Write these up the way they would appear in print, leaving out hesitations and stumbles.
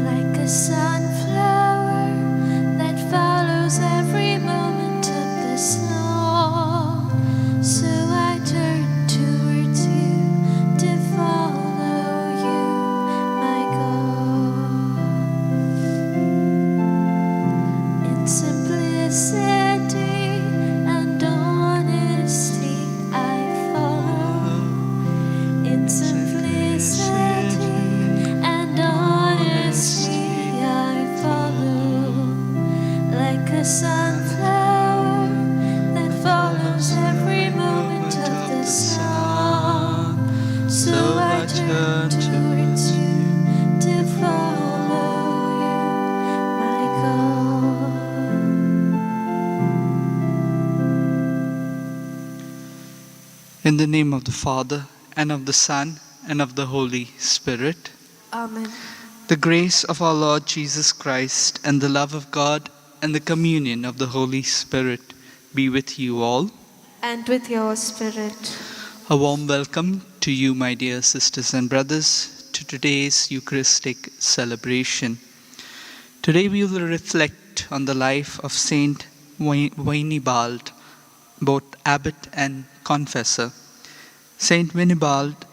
Like a sunflower that follows every moment of the song, so I turn towards you to follow you, my God. In simplicity and honesty I follow. In simplicity and honesty I follow. Like a sunflower that follows every moment of the sun, so I turn towards you to follow you, my God. In the name of the Father, and of the Son, and of the Holy Spirit. Amen. The grace of our Lord Jesus Christ, and the love of God, and the communion of the Holy Spirit be with you all. And with your spirit. A warm welcome to you, my dear sisters and brothers, to today's Eucharistic celebration. Today we will reflect on the life of Saint Winebald, both abbot and confessor. Saint Winebald,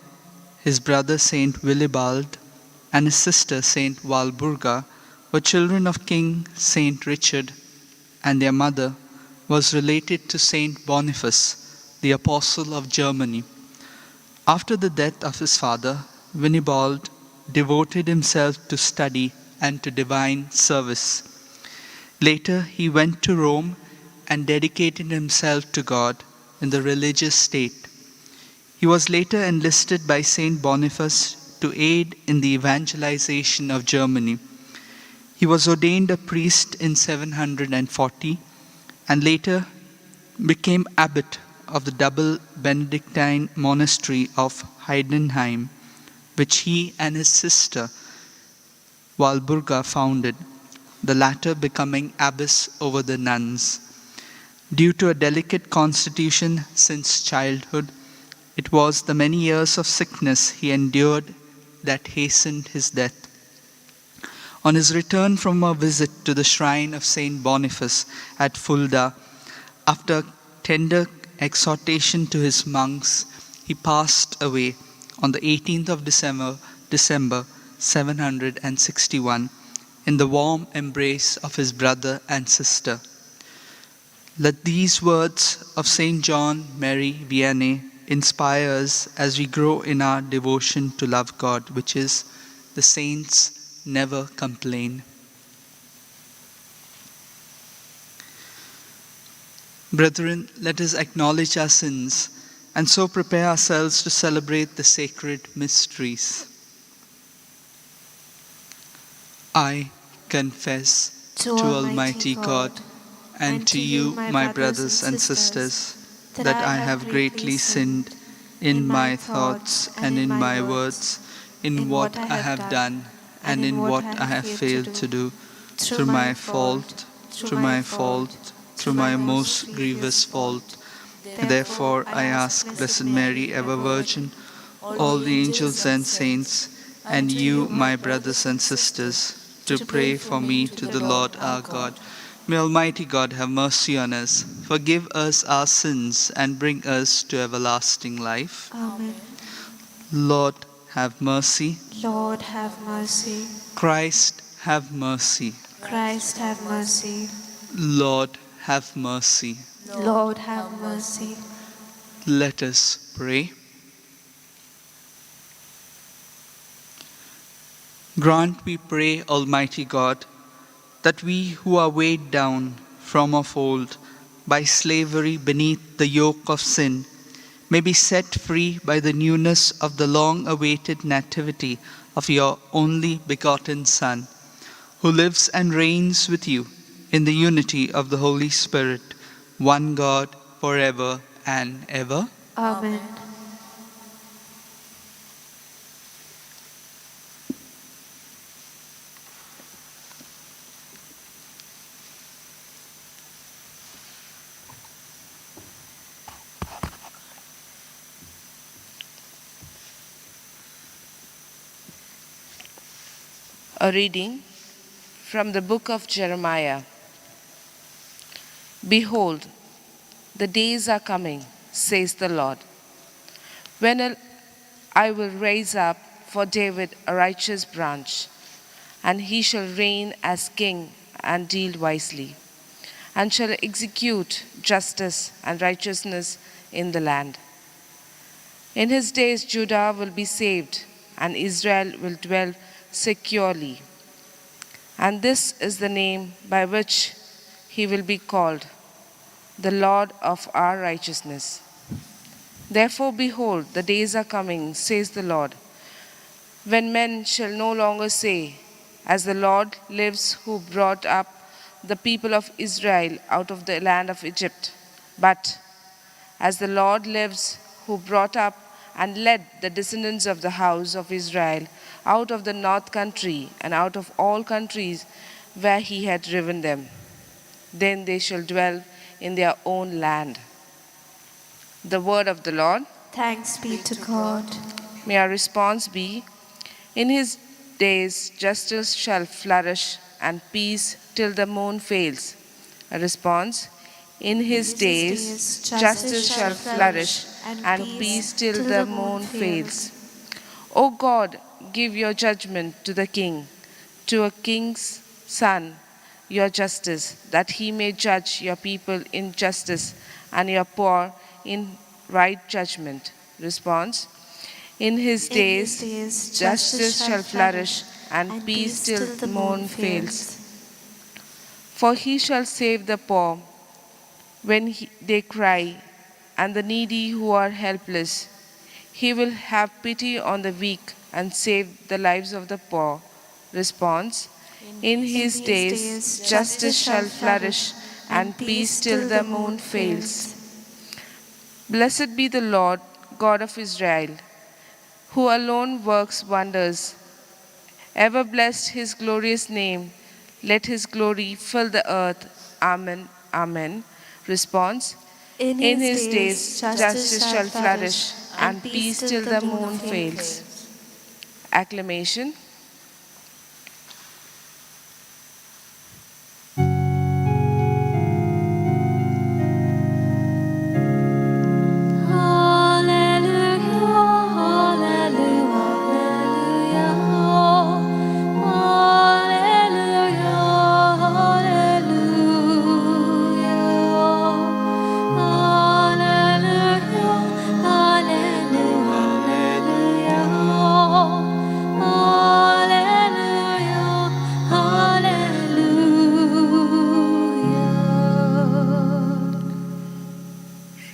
his brother Saint Willibald, and his sister Saint Walburga were children of King Saint Richard, and their mother was related to Saint Boniface, the Apostle of Germany. After the death of his father, Winebald devoted himself to study and to divine service. Later, he went to Rome and dedicated himself to God in the religious state. He was later enlisted by Saint Boniface to aid in the evangelization of Germany. He was ordained a priest in 740 and later became abbot of the double Benedictine monastery of Heidenheim, which he and his sister Walburga founded, the latter becoming abbess over the nuns. Due to a delicate constitution since childhood, it was the many years of sickness he endured that hastened his death. On his return from a visit to the shrine of Saint Boniface at Fulda, after tender exhortation to his monks, he passed away on the 18th of December 761 in the warm embrace of his brother and sister. Let these words of Saint John Marie Vianney inspire us as we grow in our devotion to love God, which is, the saints never complain. Brethren, let us acknowledge our sins and so prepare ourselves to celebrate the sacred mysteries. I confess to Almighty God and to you, my brothers and sisters, that I have greatly sinned in my thoughts and in my words, in what I have done and in what I have failed to do, through my fault, through my most grievous fault. Therefore I ask Blessed Mary, ever Virgin, all the angels and saints, and you, my brothers and sisters, to pray for me to the Lord our God. May Almighty God have mercy on us, forgive us our sins, and bring us to everlasting life. Amen. Lord, have mercy. Lord, have mercy. Christ, have mercy. Christ, have mercy. Lord, have mercy. Lord, have mercy. Let us pray. Grant, we pray, Almighty God, that we who are weighed down from of old by slavery beneath the yoke of sin may be set free by the newness of the long-awaited nativity of your only begotten Son, who lives and reigns with you in the unity of the Holy Spirit, one God, forever and ever. Amen. A reading from the book of Jeremiah. Behold, the days are coming, says the Lord, when I will raise up for David a righteous branch, and he shall reign as king and deal wisely, and shall execute justice and righteousness in the land. In his days Judah will be saved, and Israel will dwell securely. And this is the name by which he will be called, the Lord of our righteousness. Therefore, behold, the days are coming, says the Lord, when men shall no longer say, as the Lord lives who brought up the people of Israel out of the land of Egypt, but as the Lord lives who brought up and led the descendants of the house of Israel out of the north country and out of all countries where he had driven them. Then they shall dwell in their own land. The word of the Lord. Thanks be to God. May our response be, in his days justice shall flourish and peace till the moon fails. A response, in his days justice shall flourish and peace till the moon fails. O God, give your judgment to the king, to a king's son, your justice, that he may judge your people in justice and your poor in right judgment. Response, in his days justice shall flourish and peace till the moon fails. For he shall save the poor when they cry, and the needy who are helpless. He will have pity on the weak and save the lives of the poor. Response, in his days justice shall flourish and peace till the moon fails. Blessed be the Lord God of Israel, who alone works wonders. Ever blessed his glorious name. Let his glory fill the earth. Amen. Amen. Response, in his days justice shall flourish and peace till the moon fails. Acclamation.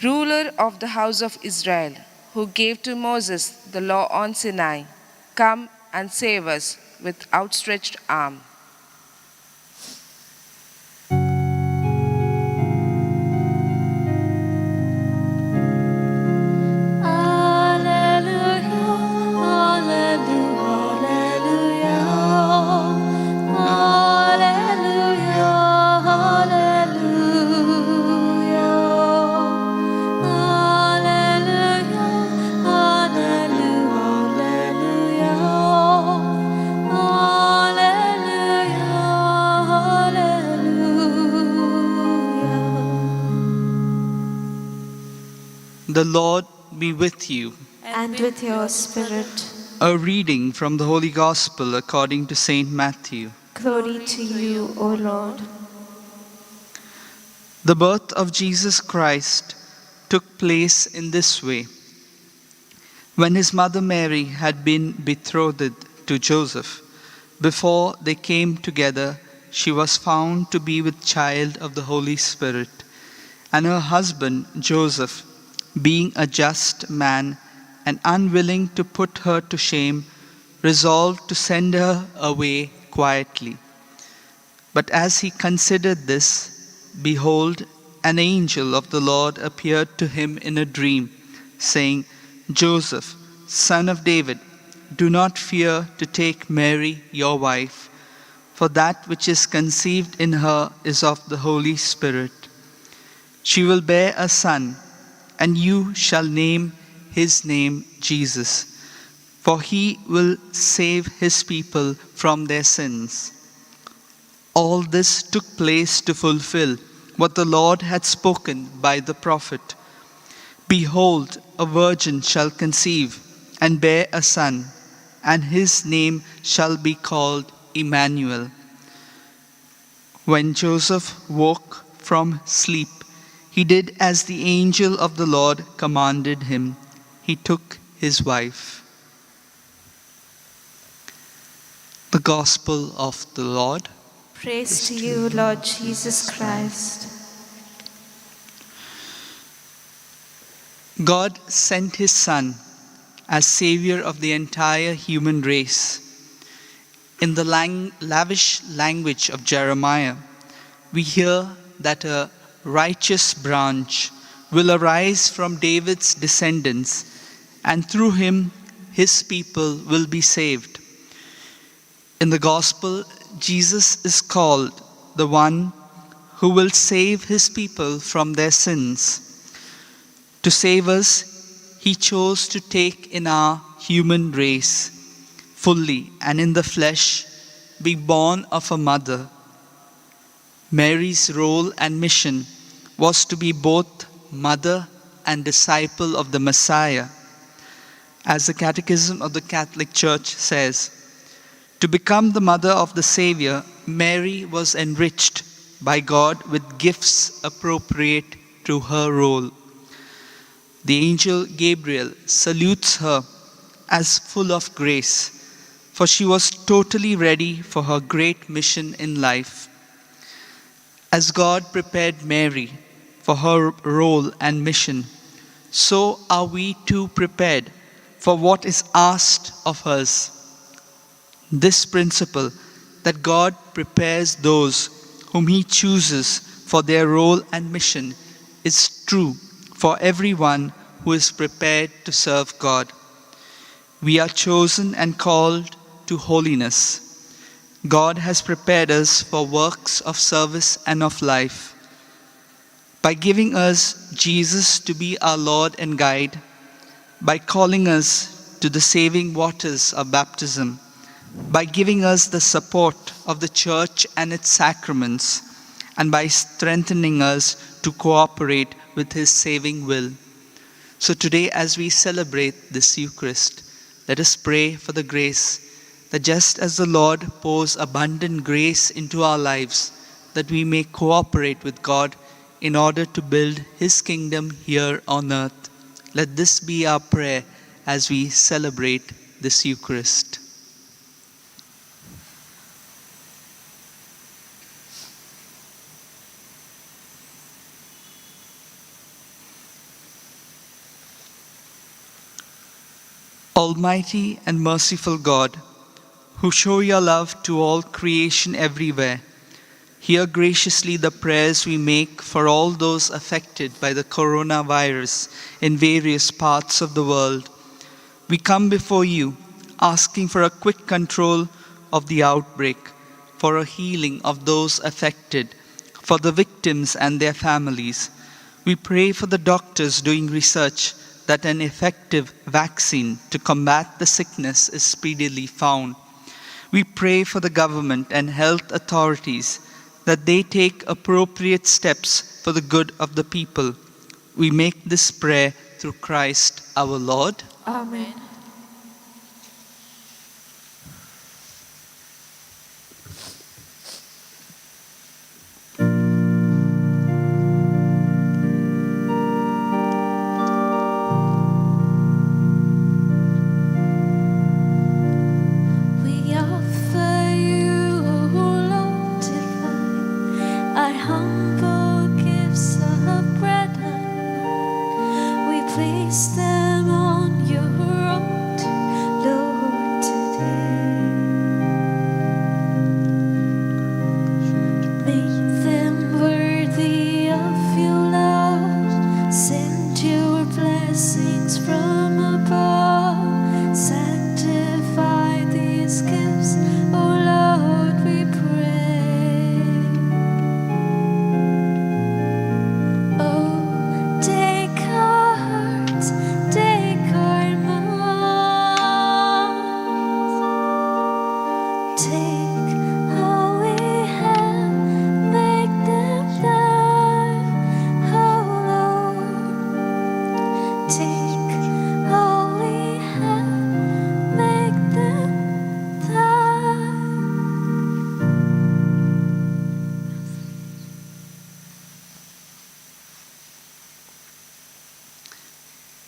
Ruler of the house of Israel, who gave to Moses the law on Sinai, come and save us with outstretched arm. The Lord be with you. And with your spirit. A reading from the Holy Gospel according to Saint Matthew. Glory to you, O Lord. The birth of Jesus Christ took place in this way. When his mother Mary had been betrothed to Joseph, before they came together, she was found to be with child of the Holy Spirit. And her husband Joseph, being a just man and unwilling to put her to shame, resolved to send her away quietly. But as he considered this, behold, an angel of the Lord appeared to him in a dream, saying, Joseph, son of David, do not fear to take Mary your wife, for that which is conceived in her is of the Holy Spirit. She will bear a son, and you shall name his name Jesus, for he will save his people from their sins. All this took place to fulfill what the Lord had spoken by the prophet. Behold, a virgin shall conceive and bear a son, and his name shall be called Emmanuel. When Joseph woke from sleep, he did as the angel of the Lord commanded him. He took his wife. The Gospel of the Lord. Praise to you, Lord Jesus Christ. God sent his Son as Savior of the entire human race. In the lavish language of Jeremiah, we hear that a righteous branch will arise from David's descendants, and through him his people will be saved. In the Gospel, Jesus is called the one who will save his people from their sins. To save us, he chose to take in our human race fully and in the flesh, be born of a mother. Mary's role and mission was to be both mother and disciple of the Messiah. As the Catechism of the Catholic Church says, to become the mother of the Savior, Mary was enriched by God with gifts appropriate to her role. The angel Gabriel salutes her as full of grace, for she was totally ready for her great mission in life. As God prepared Mary for her role and mission, so are we too prepared for what is asked of us. This principle that God prepares those whom he chooses for their role and mission is true for everyone who is prepared to serve God. We are chosen and called to holiness. God has prepared us for works of service and of life. By giving us Jesus to be our Lord and guide, by calling us to the saving waters of baptism, by giving us the support of the Church and its sacraments, and by strengthening us to cooperate with his saving will. So today, as we celebrate this Eucharist, let us pray for the grace that just as the Lord pours abundant grace into our lives, that we may cooperate with God in order to build his kingdom here on earth. Let this be our prayer as we celebrate this Eucharist. Almighty and merciful God, who show your love to all creation everywhere, hear graciously the prayers we make for all those affected by the coronavirus in various parts of the world. We come before you, asking for a quick control of the outbreak, for a healing of those affected, for the victims and their families. We pray for the doctors doing research that an effective vaccine to combat the sickness is speedily found. We pray for the government and health authorities that they take appropriate steps for the good of the people. We make this prayer through Christ our Lord. Amen. We offer you, O Lord divine, our humble gifts of bread and wine. We place them on your altar.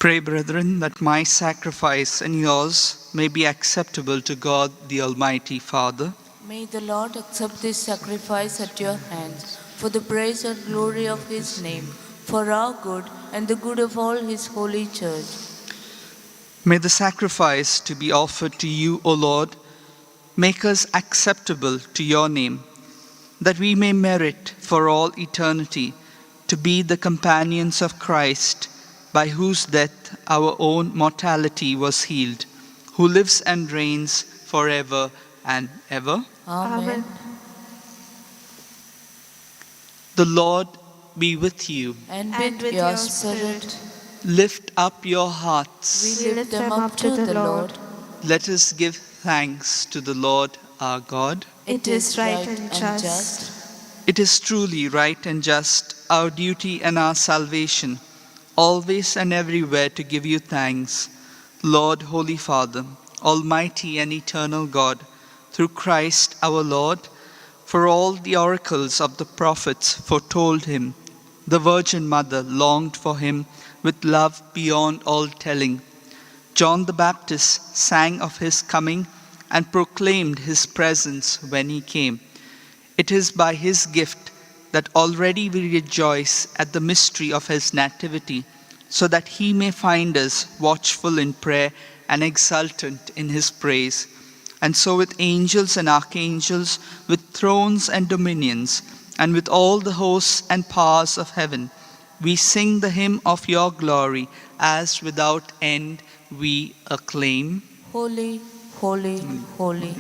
Pray, brethren, that my sacrifice and yours may be acceptable to God the Almighty Father. May the Lord accept this sacrifice at your hands for the praise and glory of his name, for our good and the good of all his holy church. May the sacrifice to be offered to you, O Lord, make us acceptable to your name, that we may merit for all eternity to be the companions of Christ, by whose death our own mortality was healed, who lives and reigns forever and ever. Amen. The Lord be with you. And And with your spirit, Lift up your hearts. we lift them up to the Lord. Let us give thanks to the Lord our God. It is right and just. It is truly right and just, our duty and our salvation, always and everywhere to give you thanks, Lord, Holy Father, Almighty and eternal God, through Christ our Lord. For all the oracles of the prophets foretold him. The Virgin Mother longed for him with love beyond all telling. John the Baptist sang of his coming and proclaimed his presence when he came. It is by his gift that already we rejoice at the mystery of his nativity, so that he may find us watchful in prayer and exultant in his praise. And so with angels and archangels, with thrones and dominions, and with all the hosts and powers of heaven, we sing the hymn of your glory, as without end we acclaim. Holy, holy, holy,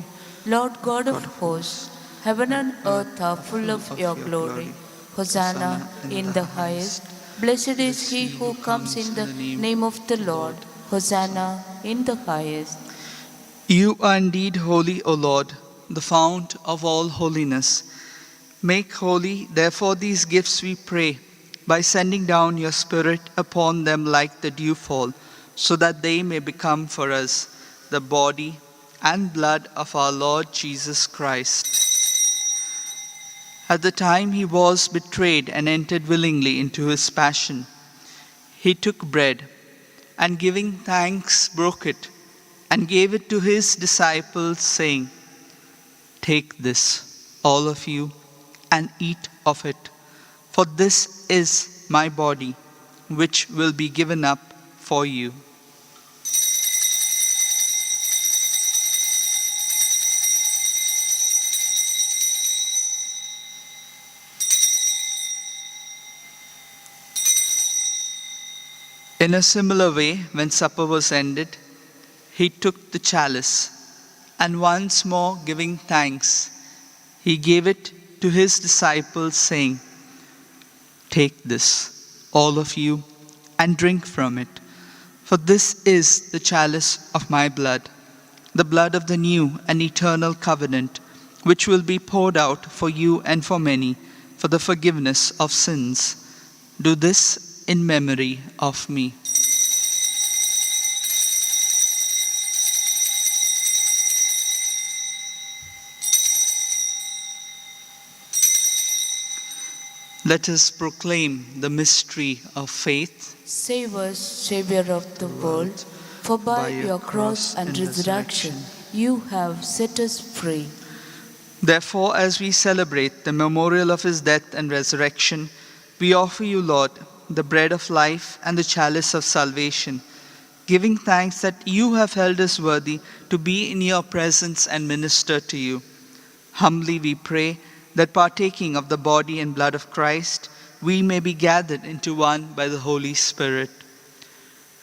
Lord God of hosts, heaven and earth are full of your glory. Hosanna in the highest. Blessed is he who comes in the name of the Lord. Hosanna in the highest. You are indeed holy, O Lord, the fount of all holiness. Make holy, therefore, these gifts, we pray, by sending down your Spirit upon them like the dewfall, so that they may become for us the body and blood of our Lord Jesus Christ. At the time he was betrayed and entered willingly into his passion, he took bread, and giving thanks broke it, and gave it to his disciples, saying, "Take this, all of you, and eat of it, for this is my body, which will be given up for you." In a similar way, when supper was ended, he took the chalice, and once more giving thanks, he gave it to his disciples, saying, "Take this, all of you, and drink from it, for this is the chalice of my blood, the blood of the new and eternal covenant, which will be poured out for you and for many, for the forgiveness of sins. Do this in memory of me." Let us proclaim the mystery of faith. Save us, Xavier of the world, for by your cross and resurrection you have set us free. Therefore, as we celebrate the memorial of his death and resurrection, we offer you, Lord, the bread of life and the chalice of salvation, giving thanks that you have held us worthy to be in your presence and minister to you. Humbly we pray that partaking of the body and blood of Christ, we may be gathered into one by the Holy Spirit.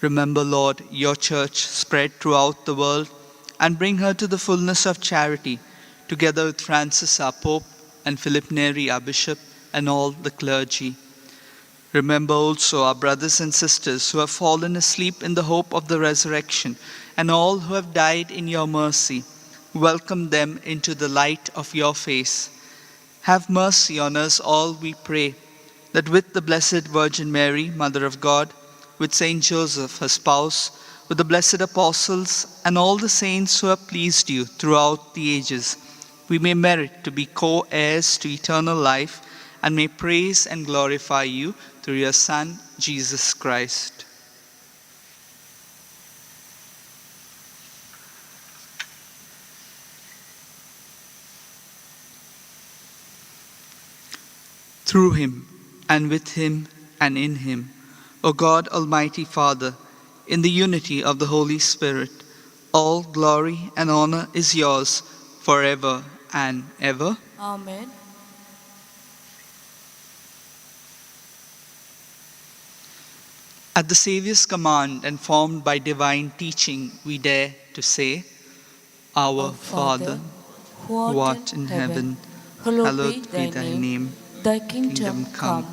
Remember, Lord, your church spread throughout the world, and bring her to the fullness of charity, together with Francis our Pope, and Philip Neri our Bishop, and all the clergy. Remember also our brothers and sisters who have fallen asleep in the hope of the resurrection, and all who have died in your mercy. Welcome them into the light of your face. Have mercy on us all, we pray, that with the Blessed Virgin Mary, Mother of God, with Saint Joseph, her spouse, with the blessed apostles, and all the saints who have pleased you throughout the ages, we may merit to be co-heirs to eternal life, and may praise and glorify you through your Son, Jesus Christ. through him, and with him, and in him, O God, Almighty Father, in the unity of the Holy Spirit, all glory and honor is yours forever and ever. Amen. At the Saviour's command and formed by divine teaching, we dare to say, Our Father, who art in heaven, hallowed be thy name. Thy kingdom come,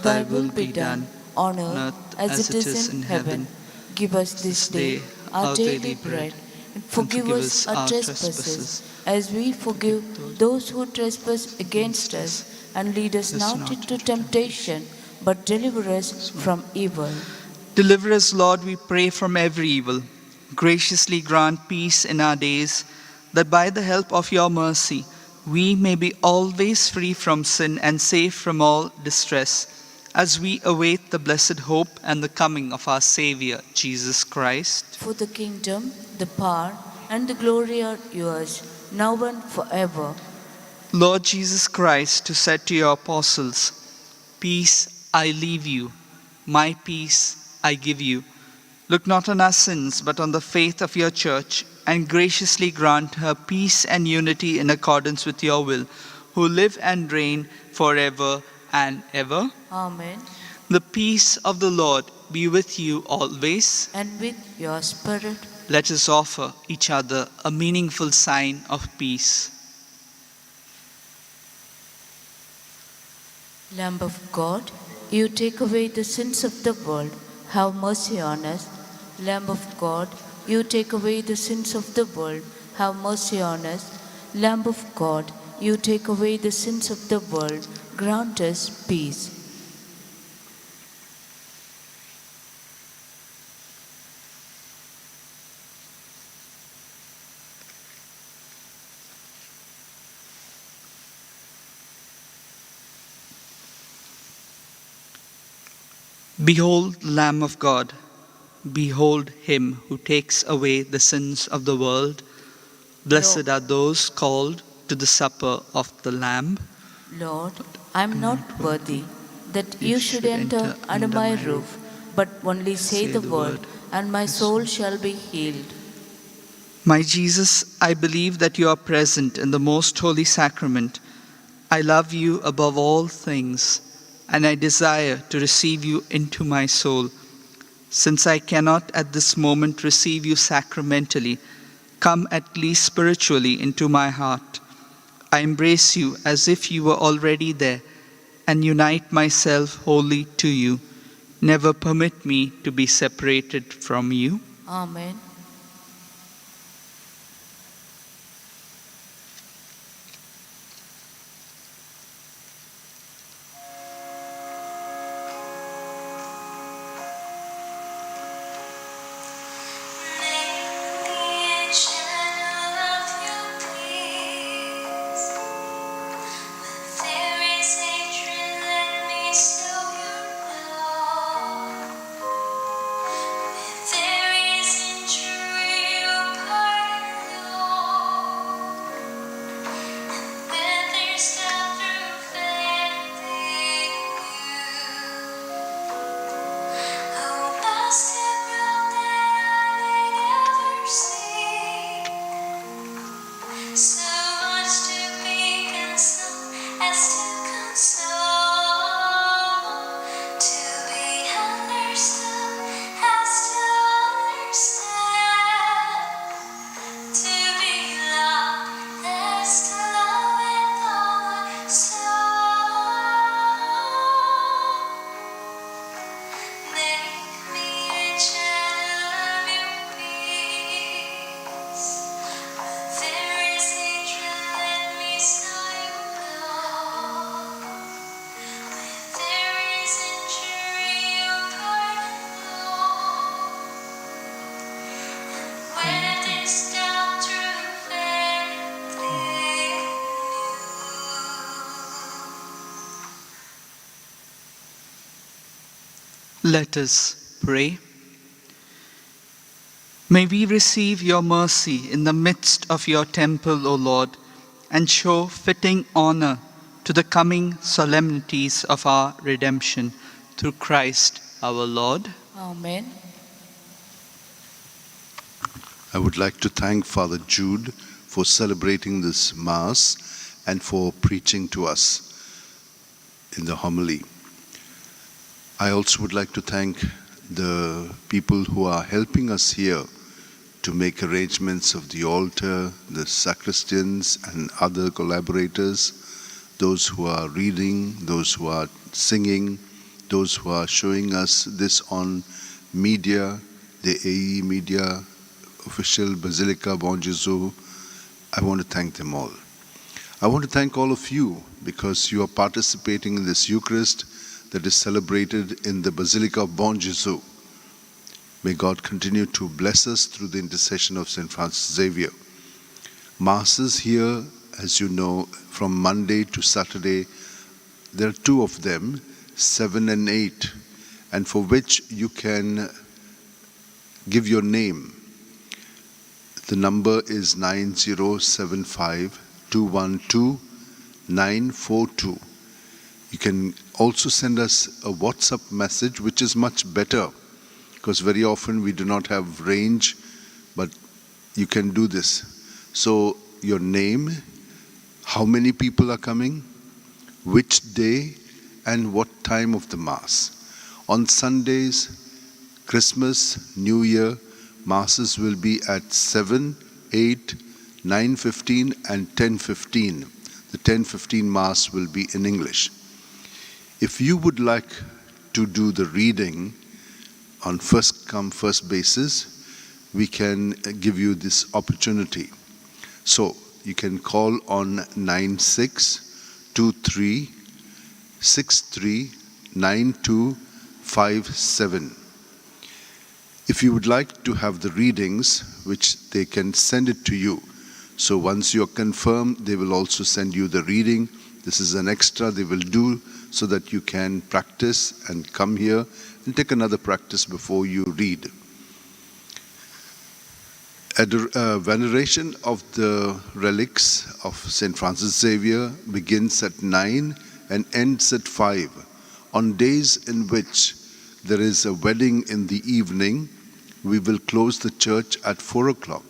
thy will be done, on earth as it is in heaven. Give us this day our daily bread, and forgive us our trespasses, as we forgive those who trespass against us. And lead us not into temptation, but deliver us from evil. Deliver us, Lord, we pray, from every evil. Graciously grant peace in our days, that by the help of your mercy we may be always free from sin and safe from all distress, as we await the blessed hope and the coming of our Savior, Jesus Christ. For the kingdom, the power, and the glory are yours, now and forever. Lord Jesus Christ, who said to your apostles, Peace I leave you, my peace I give you. Look not on our sins, but on the faith of your church, and graciously grant her peace and unity in accordance with your will, who live and reign forever and ever. Amen. The peace of the Lord be with you always. And with your spirit. Let us offer each other a meaningful sign of peace. Lamb of God, you take away the sins of the world, have mercy on us. Lamb of God, you take away the sins of the world, have mercy on us. Lamb of God, you take away the sins of the world, grant us peace. Behold, Lamb of God, behold him who takes away the sins of the world. Blessed are those called to the supper of the Lamb. Lord, I am not worthy that you should enter under my roof, but only say the word, and my soul shall be healed. My Jesus, I believe that you are present in the most holy sacrament. I love you above all things, and I desire to receive you into my soul. Since I cannot at this moment receive you sacramentally, come at least spiritually into my heart. I embrace you as if you were already there, and unite myself wholly to you. Never permit me to be separated from you. Amen. Let us pray. May we receive your mercy in the midst of your temple, O Lord, and show fitting honor to the coming solemnities of our redemption through Christ our Lord. Amen. I would like to thank Father Jude for celebrating this Mass and for preaching to us in the homily. I also would like to thank the people who are helping us here to make arrangements of the altar, the sacristans and other collaborators, those who are reading, those who are singing, those who are showing us this on media, the AE media, official Basilica of Bom. I want to thank them all. I want to thank all of you because you are participating in this Eucharist that is celebrated in the Basilica of Bom. May God continue to bless us through the intercession of St. Francis Xavier. Masses here, as you know, from Monday to Saturday, there are two of them, 7 and 8, and for which you can give your name. The number is 9075-212-942. You can also send us a WhatsApp message, which is much better, because very often we do not have range, but you can do this. So your name, how many people are coming, which day, and what time of the Mass. On Sundays, Christmas, New Year, Masses will be at 7, 8, 9:15 and 10:15. The 10:15 Mass will be in English. If you would like to do the reading on first come, first basis, we can give you this opportunity. So you can call on 9623639257. If you would like to have the readings, which they can send it to you. So once you're confirmed, they will also send you the reading. This is an extra they will do so that you can practice and come here and take another practice before you read. Veneration of the relics of St. Francis Xavier begins at 9 and ends at 5. On days in which there is a wedding in the evening, we will close the church at 4 o'clock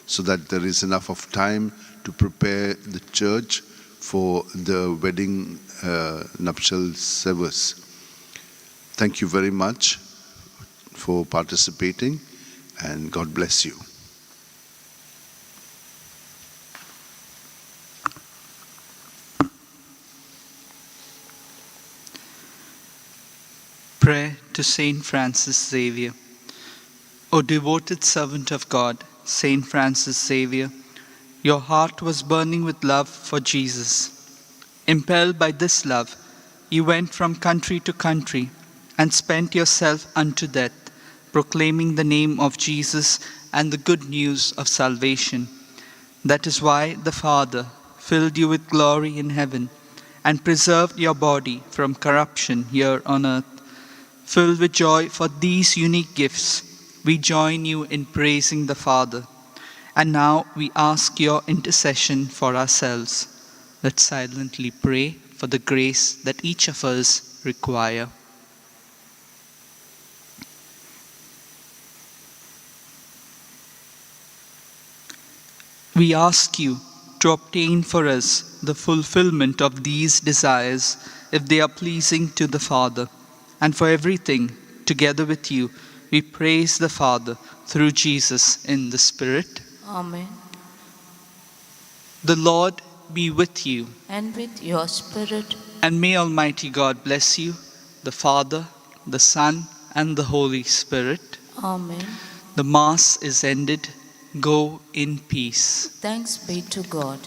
so that there is enough of time to prepare the church for the wedding nuptial service. Thank you very much for participating, and God bless you. Prayer to Saint Francis Xavier. O devoted servant of God, Saint Francis Xavier, your heart was burning with love for Jesus. Impelled by this love, you went from country to country and spent yourself unto death, proclaiming the name of Jesus and the good news of salvation. That is why the Father filled you with glory in heaven and preserved your body from corruption here on earth. Filled with joy for these unique gifts, we join you in praising the Father. And now we ask your intercession for ourselves. Let's silently pray for the grace that each of us require. We ask you to obtain for us the fulfillment of these desires if they are pleasing to the Father. And for everything, together with you, we praise the Father through Jesus in the Spirit. Amen. The Lord be with you. And with your spirit. And may Almighty God bless you, the Father, the Son, and the Holy Spirit. Amen. The Mass is ended. Go in peace. Thanks be to God.